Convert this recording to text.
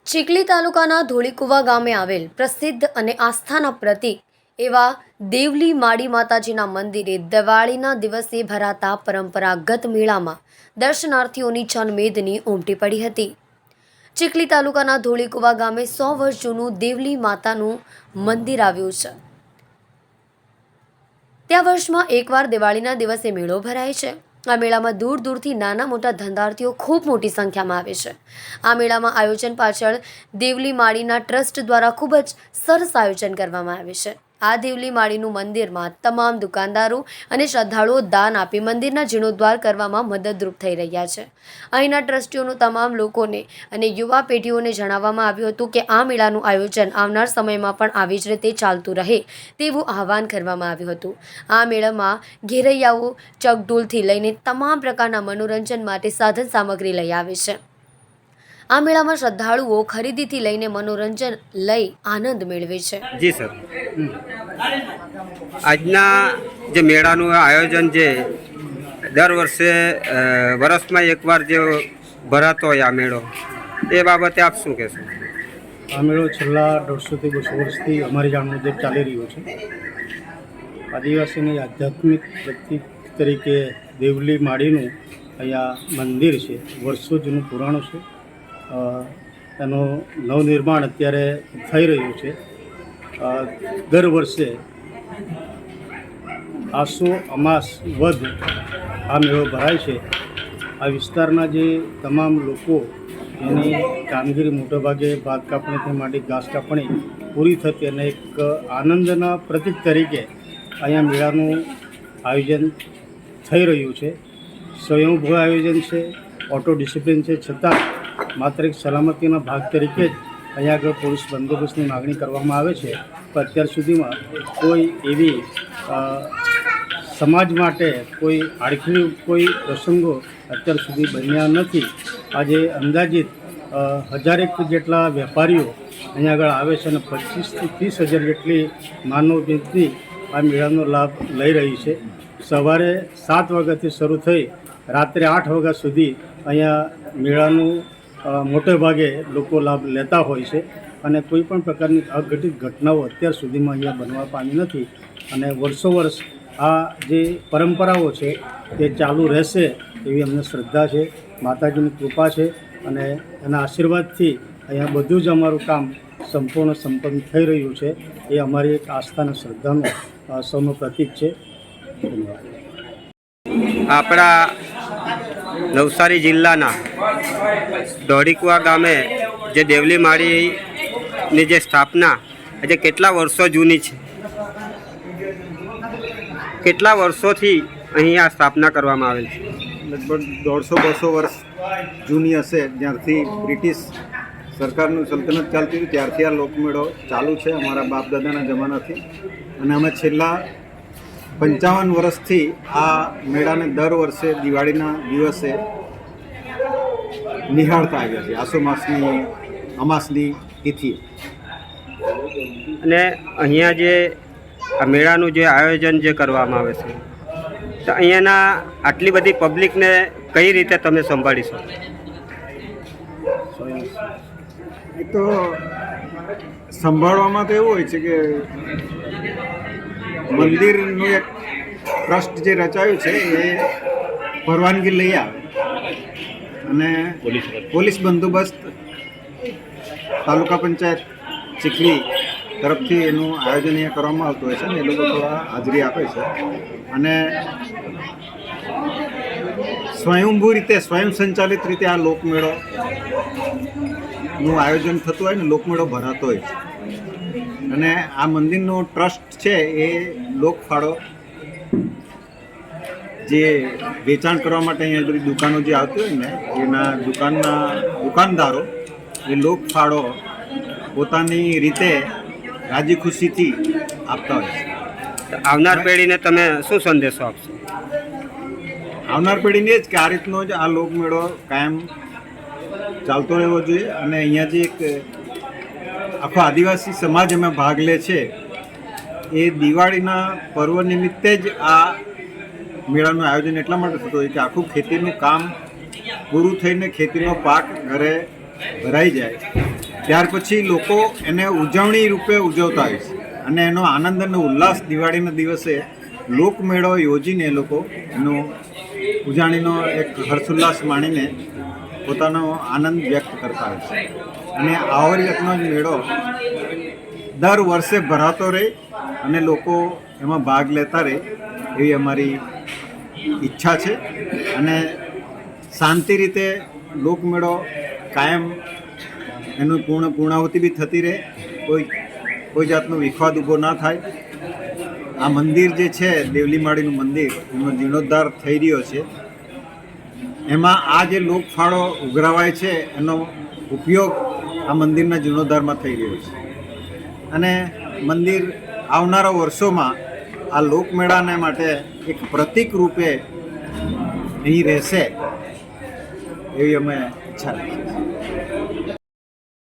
ચીખલી તાલુકાના ધોળીકુવા ગામે આવેલ પ્રસિદ્ધ અને આસ્થાના પ્રતીક એવા દેવલી માડી માતાજીના મંદિરે દિવાળીના દિવસે ભરાતા પરંપરાગત મેળામાં દર્શનાર્થીઓની જનમેદની ઉમટી પડી હતી। ચીખલી તાલુકાના ધોળીકુવા ગામે 100 વર્ષ જૂનું દેવલી માતાનું મંદિર આવ્યું છે। ત્યાં વર્ષમાં એકવાર દિવાળીના દિવસે મેળો ભરાય છે। આ મેળામાં દૂર દૂરથી નાના મોટા ધંધાર્થીઓ ખૂબ મોટી સંખ્યામાં આવે છે। આ મેળામાં આયોજન પાછળ દેવલી માડીના ટ્રસ્ટ દ્વારા ખૂબ જ સરસ આયોજન કરવામાં આવે છે। આ દેવલી માડીનું મંદિરમાં તમામ દુકાનદારો અને શ્રદ્ધાળુઓ દાન આપી મંદિરના જીર્ણોદ્ધાર કરવામાં મદદરૂપ થઈ રહ્યા છે। અહીંના ટ્રસ્ટીઓનું તમામ લોકોને અને યુવા પેઢીઓને જણાવવામાં આવ્યું હતું કે આ મેળાનું આયોજન આવનાર સમયમાં પણ આવી જ રીતે ચાલતું રહે તેવું આહવાન કરવામાં આવ્યું હતું। આ મેળામાં ઘેરૈયાઓ ચકડોલથી લઈને તમામ પ્રકારના મનોરંજન માટે સાધન સામગ્રી લઈ આવે છે। આ મેળામાં શ્રદ્ધાળુઓ ખરીદીથી લઈને મનોરંજન લઈ આનંદ મેળવે છે। જી સર, આજના જે મેળાનું આયોજન જે દર વર્ષે વર્ષમાં એકવાર જે ભરાતો હોય આ મેળો, એ બાબતે આપ શું કહેશો? આ મેળો છેલ્લા 150 થી 200 વર્ષથી અમારી જાણ મુજબ ચાલી રહ્યો છે। આદિવાસીની આધ્યાત્મિક પ્રતીક તરીકે દેવલી માડીનું અહીંયા મંદિર છે, વર્ષો જૂનું પુરાણું છે। એનું નવનિર્માણ અત્યારે થઈ રહ્યું છે। દર વર્ષે આસો અમાસ વધ આ મેળો ભરાય છે। આ વિસ્તારના જે તમામ લોકો એની કામગીરી મોટાભાગે ભાત કાપણીથી માંડી ઘાસ કાપણી પૂરી થતી અને એક આનંદના પ્રતીક તરીકે અહીંયા મેળાનું આયોજન થઈ રહ્યું છે। સ્વયંભૂ આયોજન છે, ઓટો ડિસિપ્લિન છે, છતાં માત્ર એક સલામતીના ભાગ તરીકે જ અહીંયા આગળ પોલીસ બંદોબસ્તની માગણી કરવામાં આવે છે। પણ અત્યાર સુધીમાં કોઈ એવી સમાજ માટે કોઈ આડખી કોઈ પ્રસંગો અત્યાર સુધી બન્યા નથી। આજે અંદાજિત 1000 જેટલા વેપારીઓ અહીંયા આગળ આવે છે અને 25 થી 30 હજાર જેટલી માનવ જનતી આ મેળાનો લાભ લઈ રહી છે। સવારે 7 વાગ્યાથી શરૂ થઈ રાત્રે 8 વાગ્યા સુધી અહીંયા મેળાનું મોટે ભાગે લોકો લાભ લેતા હોય છે અને કોઈ પણ પ્રકારની અઘટિત ઘટનાઓ અત્યાર સુધીમાં અહીંયા બનવા પામી નથી અને વર્ષો વર્ષ આ જે પરંપરાઓ છે તે ચાલુ રહેશે એવી અમને શ્રદ્ધા છે, માતાજીની કૃપા છે અને એના આશીર્વાદથી અહીંયા બધું જ અમારું કામ સંપૂર્ણ સંપન્ન થઈ રહ્યું છે। એ અમારી એક આસ્થા શ્રદ્ધાનું સૌનું પ્રતીક છે। આપણા નવસારી જિલ્લાના ધોળીકુવા ગામે જે દેવલી માડીની જે સ્થાપના આજે કેટલા વર્ષો જૂની છે, કેટલા વર્ષોથી અહીં આ સ્થાપના કરવામાં આવેલ છે? લગભગ 150-200 વર્ષ જૂની હશે। જ્યારથી બ્રિટિશ સરકારનું સલ્તનત ચાલતી હતી ત્યારથી આ લોકમેળો ચાલુ છે, અમારા બાપ દાદાના જમાનાથી। અને અમે છેલ્લા 55 વર્ષથી આ મેળાને દર વર્ષે દિવાળીના દિવસે નિહાળતા આવ્યા છીએ, આસો માસની અમાસની તિથિએ। અને અહીંયા જે આ મેળાનું જે આયોજન જે કરવામાં આવે છે તો અહીંયાના આટલી બધી પબ્લિકને કઈ રીતે તમે સંભાળી શકો? એ તો સંભાળવામાં તો એવું હોય છે કે મંદિરનું એક ટ્રસ્ટ જે રચાયું છે એ પરવાનગી લઈ આવે અને પોલીસ બંદોબસ્ત તાલુકા પંચાયત ચીખલી તરફથી એનું આયોજન અહીંયા કરવામાં આવતું હોય છે અને એ લોકો થોડા હાજરી આપે છે અને સ્વયંભૂ રીતે સ્વયં સંચાલિત રીતે આ લોકમેળોનું આયોજન થતું હોય ને લોકમેળો ભરાતો હોય છે। અને આ મંદિરનો ટ્રસ્ટ છે એ લોકફાળો જે વેચાણ કરવા માટે અહીંયા બધી દુકાનો જે આવતી હોય ને એના દુકાનદારો એ લોકફાળો પોતાની રીતે રાજી ખુશીથી આપતા હોય છે। આવનાર પેઢીને તમે શું સંદેશો આપશો? આવનાર પેઢીને જ કે આ રીતનો જ આ લોકમેળો કાયમ ચાલતો રહેવો જોઈએ અને અહીંયા જે એક આખો આદિવાસી સમાજ એમાં ભાગ લે છે એ દિવાળીના પર્વ નિમિત્તે જ આ મેળાનું આયોજન એટલા માટે થતું હોય કે આખું ખેતીનું કામ પૂરું થઈને ખેતીનો પાક ઘરે ભરાઈ જાય ત્યાર પછી લોકો એને ઉજવણી રૂપે ઉજવતા હોય છે અને એનો આનંદ અને ઉલ્લાસ દિવાળીના દિવસે લોકમેળો યોજીને એ લોકો એનો ઉજાણીનો એક હર્ષોલ્લાસ માણીને પોતાનો આનંદ વ્યક્ત કરતા હોય છે. અને આવો રીતનો જ મેળો દર વર્ષે ભરાતો રહે અને લોકો એમાં ભાગ લેતા રહે એવી અમારી ઈચ્છા છે. અને શાંતિ રીતે લોકમેળો કાયમ એનું પૂર્ણાહુતિ બી થતી રહે, કોઈ જાતનો વિખવાદ ઊભો ના થાય. આ મંદિર જે છે દેવલી માળીનું મંદિર, એનો જીર્ણોદ્ધાર થઈ રહ્યો છે. એમાં આ જે લોકફાળો ઉઘરાવાય છે એનો ઉપયોગ આ મંદિરના જીર્ણોદ્ધારમાં થઈ રહ્યો છે. અને મંદિર આવનારા વર્ષોમાં આ લોકમેળાને માટે એક પ્રતીક રૂપે અહીં રહેશે એવી અમે ઈચ્છા રાખીએ છીએ.